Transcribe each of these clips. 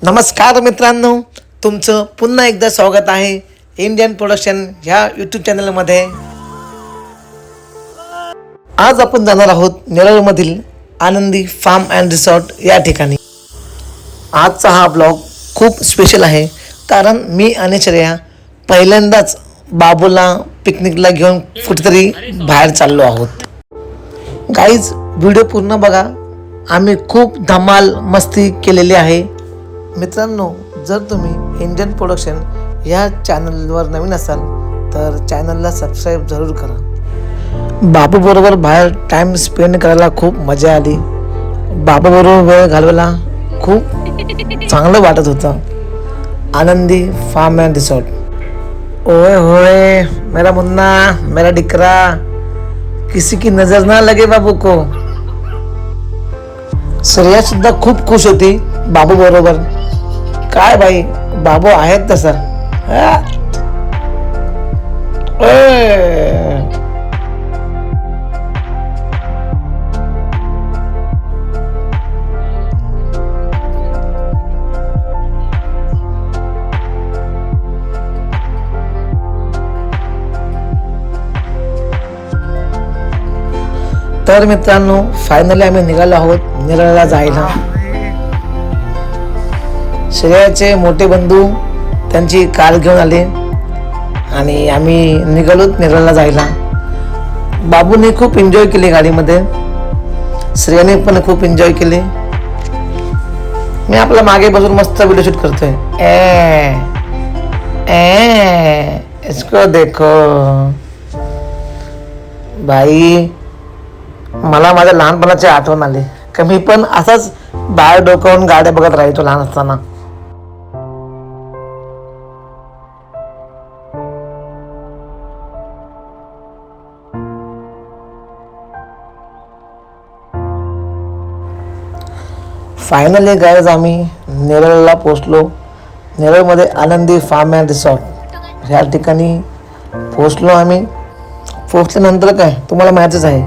नमस्कार मित्रांनो, तुमचं पुन्हा एकदा स्वागत आहे इंडियन प्रोडक्शन ह्या यूट्यूब चॅनलमध्ये. आज आपण जाणार आहोत नेरळमधील आनंदी फार्म अँड रिसॉर्ट या ठिकाणी. आजचा हा ब्लॉग खूप स्पेशल आहे, कारण मी आणि श्रेया पहिल्यांदाच बाबूला पिकनिकला घेऊन कुठेतरी बाहेर चाललो आहोत. गाईज, व्हिडिओ पूर्ण बघा. आम्ही खूप धमाल मस्ती केलेली आहे. मित्रांनो, जर तुम्ही इंडियन प्रोडक्शन या चॅनलवर नवीन असाल तर चॅनलला सबस्क्राईब जरूर करा. बाबूबरोबर बाहेर टाईम स्पेंड करायला खूप मजा आली. बाबूबरोबर वेळ घालवायला खूप चांगलं वाटत होतं. आनंदी फार्म अँड रिसॉर्ट. ओए होए मेरा मुन्ना, मेरा डिकरा, किसी की नजर ना लगे बाबू को. श्रेया सुद्धा खूप खुश होती बाबू बरोबर. काय बाई, बाबू आहेत तसा. तर मित्रांनो, फायनली आम्ही निघालो आहोत नेरळला जायला. श्रेयाचे मोठे बंधू त्यांची कार घेऊन आले आणि आम्ही निघालो नेरळला जायला. बाबूने खूप एन्जॉय केले गाडीमध्ये, श्रेयाने पण खूप एन्जॉय केले. मी आपला मागे बसून मस्त व्हिडिओ शूट करतोय. इसको देखो भाई, मला माझ्या लहानपणाची आठवण आली. मी पण असाच बाहेर डोकावून गाड्या बघत राहायचो लहान असताना. फायनली गाईज, आम्ही नेरळला पोचलो. नेरळमध्ये आनंदी फार्म अँड रिसॉर्ट ह्या ठिकाणी पोचलो आम्ही. पोचल्यानंतर काय तुम्हाला माहितीच आहे,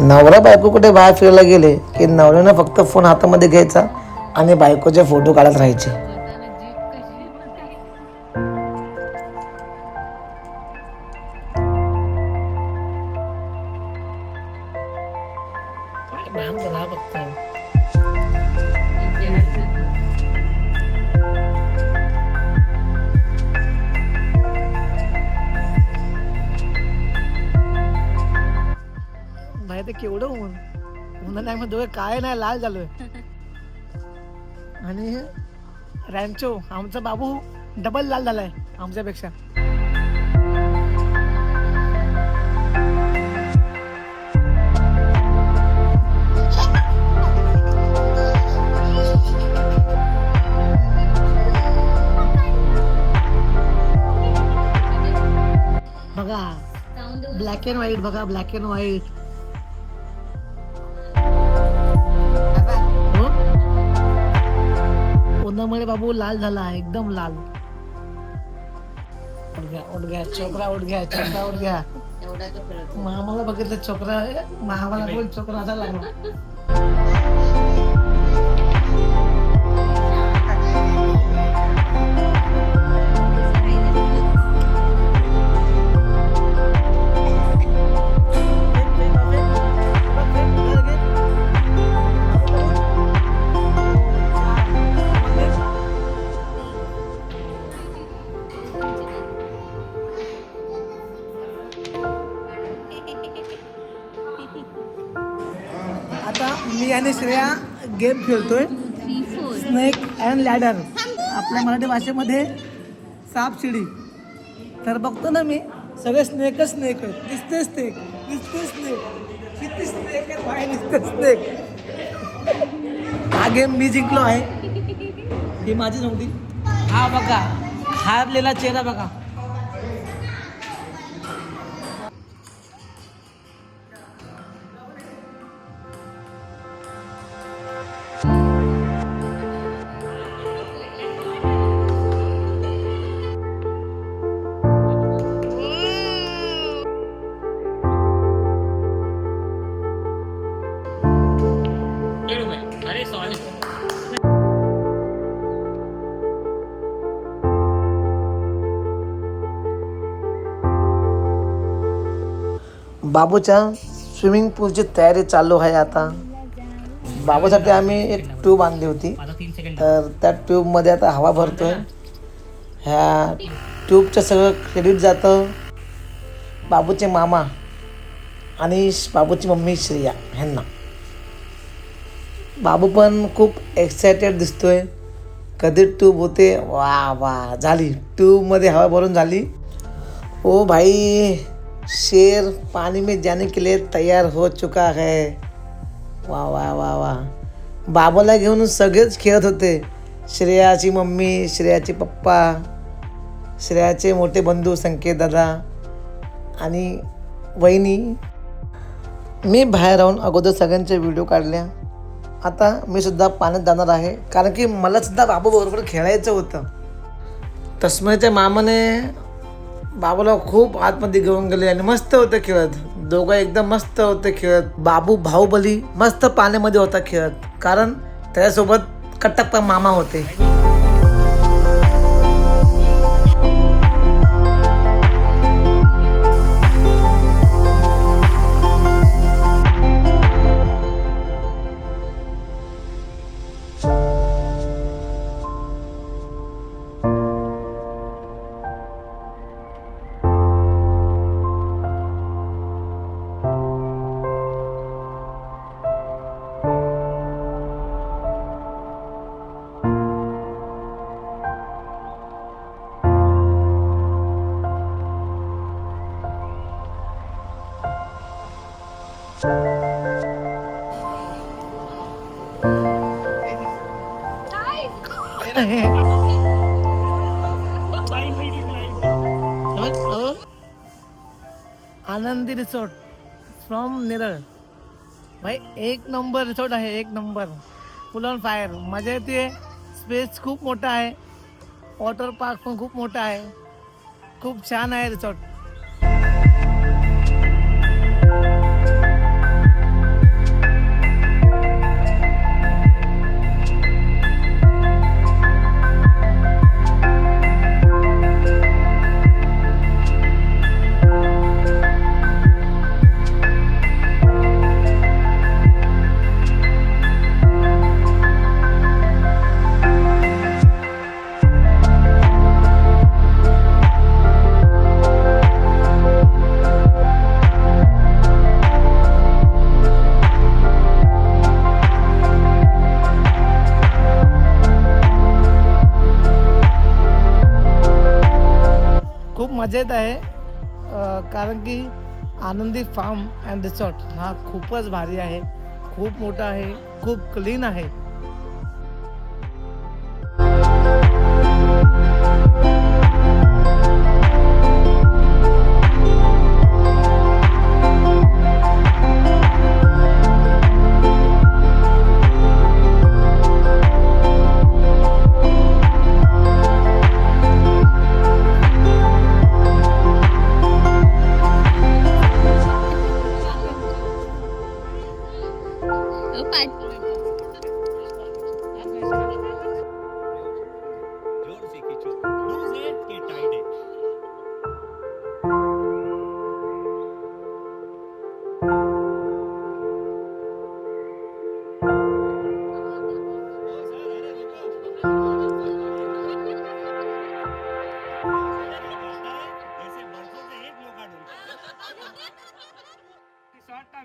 नवरा बायको कुठे बाहेर फिरायला गेले की नवऱ्यानं फक्त फोन हातामध्ये घ्यायचा आणि बायकोचे फोटो काढत राहायचे. केवढं ऊन नाही, मग डोळे काय नाही लाल झालोय. आणि रॅन्चो आमचा बाबू डबल लाल झालाय आमच्यापेक्षा. बघा ब्लॅक अँड व्हाईट, बघा ब्लॅक अँड व्हाईट. उन्हामुळे बाबू लाल झाला, एकदम लाल. उठ गया छोकरा, उठ गया छोकरा, उठ गया. मामाला बघितलं छोकरा, मामाला पण छोकरा असा लागला. आता मी आणि श्रेया गेम खेळतोय, स्नेक अँड लॅडर. आपल्या मराठी भाषेमध्ये साप शिडी. तर बघतो ना मी, सगळे स्नेकच स्नेक आहेत. दिसते स्नेक, दिसते स्नेक, किती स्नेक आहे बाहेर, दिसते स्नेक. हा गेम मी जिंकलो आहे, ही माझी नव्हती. हा बघा, हारलेला चेहरा बघा. बाबूच्या स्विमिंग पूलची तयारी चालू आहे आता. बाबूसाठी आम्ही एक ट्यूब आणली होती, तर त्या ट्यूबमध्ये आता हवा भरतोय. ह्या ट्यूबचं सगळं क्रेडिट जातं बाबूचे मामा आणि बाबूची मम्मी श्रेया ह्यांना. बाबू पण खूप एक्सायटेड दिसतोय. कधी ट्यूब होते, वा वा झाली, ट्यूबमध्ये हवा भरून झाली. ओ भाई, शेर पानी में जाने के लिए तैयार हो चुका है. वा वा वा वा. बाबूला घेऊन सगळेच खेळत होते. श्रेयाची मम्मी, श्रेयाचे पप्पा, श्रेयाचे मोठे बंधू संकेत दादा आणि वहिनी. मी बाहेर राहून अगोदर सगळ्यांचे व्हिडिओ काढल्या. आता मी सुद्धा पाण्यात जाणार आहे, कारण की मला सुद्धा बाबूबरोबर खेळायचं होतं. तस्मयच्या मामाने बाबूला खूप आतमध्ये घेऊन गेले आणि मस्त होते खेळत. दोघं एकदम मस्त होते खेळत. बाबू बाहुबली मस्त पाण्यामध्ये होता खेळत, कारण त्याच्यासोबत कटप्पा मामा होते. आनंदी रिसॉर्ट फ्रॉम नेरळ. भाई एक नंबर रिसॉर्ट आहे, एक नंबर, फुल ऑन फायर. मजा येते. स्पेस खूप मोठा आहे, वॉटर पार्क पण खूप मोठा आहे. खूप छान आहे रिसॉर्ट. खूप मजा येत आहे, कारण की आनंदी फार्म अँड रिसॉर्ट हा खूपच भारी आहे, खूप मोठा आहे, खूप क्लीन आहे.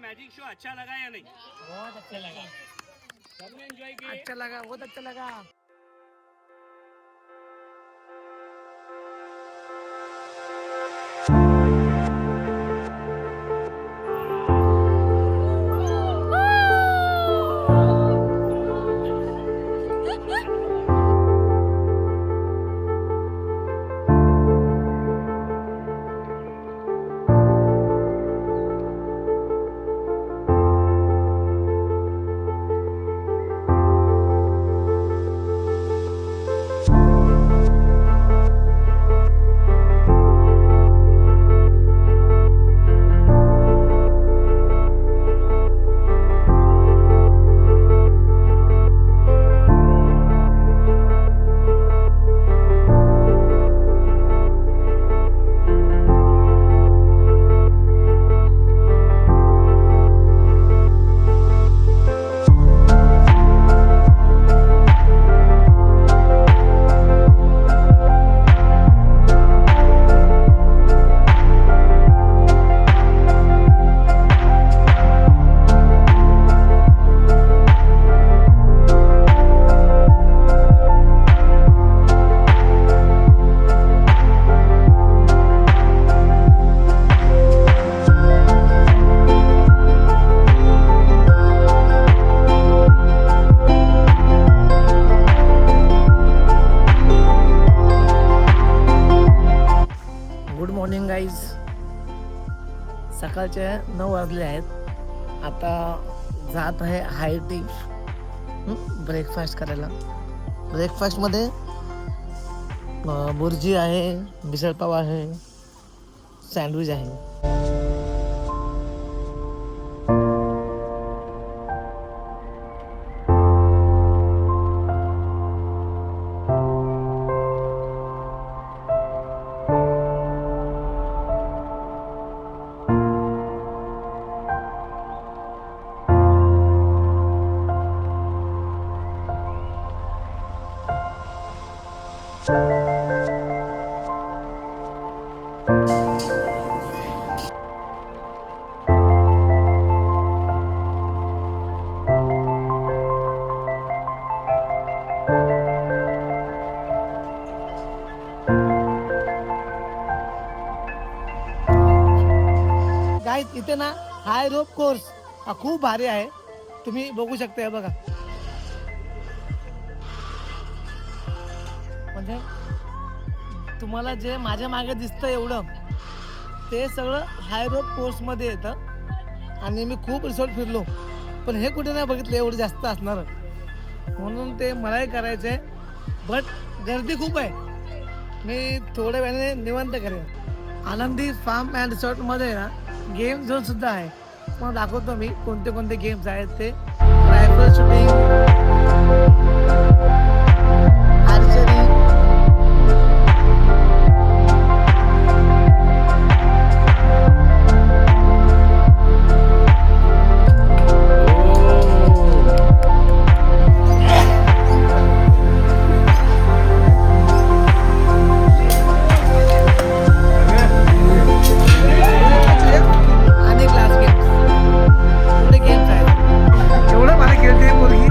मैजिक शो अच्छा लगा या नहीं? बहुत अच्छा लगा, सबने एंजॉय किया. अच्छा लगा, बहुत अच्छा लगा. सकाळचे 9 वाजले आहेत. आता जात आहे हाय टी ब्रेकफास्ट करायला. ब्रेकफास्टमध्ये बुर्जी आहे, मिसळपाव आहे, सँडविच आहे. गाईज इथे ना हाय रोप कोर्स हा खूप भारी आहे. तुम्ही बघू शकता. बघा म्हणजे तुम्हाला जे माझ्या मागे दिसतं एवढं ते सगळं हाय रोप कोर्समध्ये येतं. आणि मी खूप रिसॉर्ट फिरलो पण हे कुठे नाही बघितलं एवढं जास्त असणार, म्हणून ते मलाही करायचं आहे. बट गर्दी खूप आहे. मी थोड्या वेळाने निवांत करेन. आनंदी फार्म अँड रिसॉर्टमध्ये ना गेम झोन सुद्धा आहे. मग दाखवतो मी कोणते कोणते गेम्स आहेत ते. रायफल शूटिंग, आर्चरी, आणि क्लास गेम्स. एवढे गेम्स आहेत. एवढं मला खेळते मुलगी.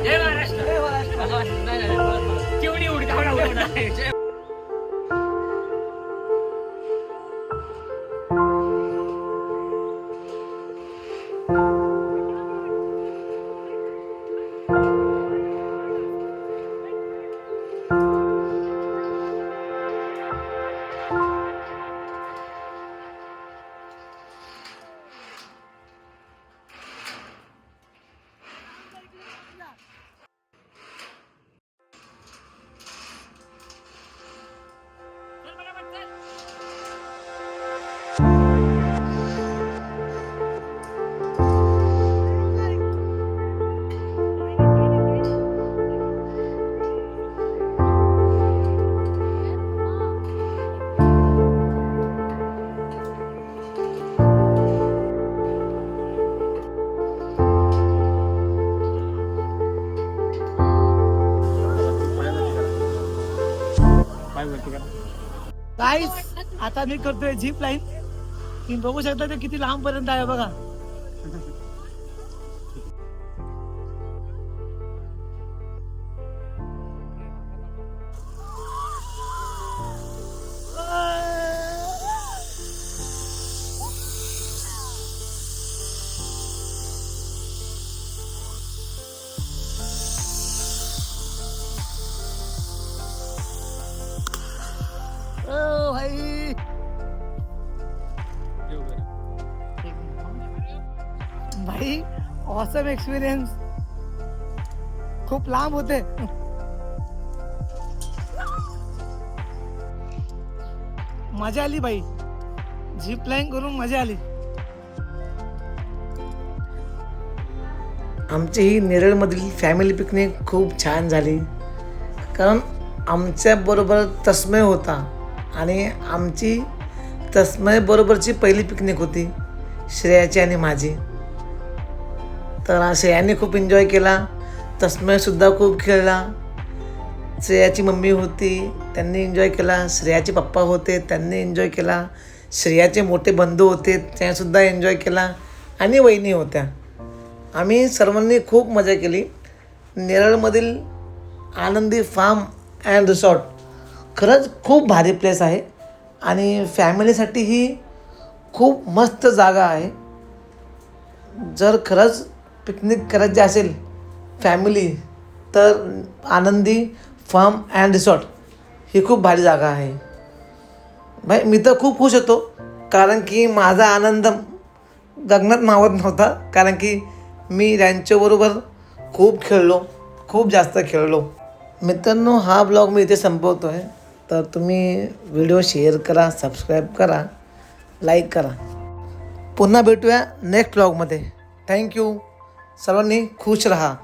जय महाराष्ट्र. केवढी उडी जय. गाईस आता मी करतोय झिप लाईन. तुम्ही बघू शकता ते किती लांब पर्यंत आहे बघा. ओ भाई भाई ऑसम एक्सपिरियन्स. खूप लांब होते. मजा आली भाई. झिप लाईन करून मजा आली. आमची ही नेरळमधील फॅमिली पिकनिक खूप छान झाली. कारण आमच्याबरोबर तस्मय होता आणि आमची तस्मयबरोबरची पहिली पिकनिक होती श्रेयाची आणि माझी. तर श्रेयाने खूप एन्जॉय केला. तस्मयसुद्धा खूप खेळला. श्रेयाची मम्मी होती, त्यांनी एन्जॉय केला. श्रेयाचे पप्पा होते, त्यांनी एन्जॉय केला. श्रेयाचे मोठे बंधू होते, त्यासुद्धा एन्जॉय केला. आणि वहिनी होत्या. आम्ही सर्वांनी खूप मजा केली. नेरळमधील आनंदी फार्म अँड रिसॉर्ट खरंच खूप भारी प्लेस आहे आणि फॅमिलीसाठी ही खूप मस्त जागा आहे. जर खरंच पिकनिक करायची असेल फॅमिली तर आनंदी फार्म अँड रिसॉर्ट ही खूप भारी जागा आहे. भाई मी तर खूप खुश होतो कारण की माझा आनंद गगनात मावत नव्हता, कारण की मी त्यांच्याबरोबर खूप खेळलो, खूप जास्त खेळलो. मित्रांनो, हा ब्लॉग मी इथे संपवतो आहे. तर तुम्ही व्हिडिओ शेअर करा, सबस्क्राईब करा, लाईक करा. पुन्हा भेटूया नेक्स्ट ब्लॉगमध्ये. थँक्यू. सर्वांनी खुश राहा.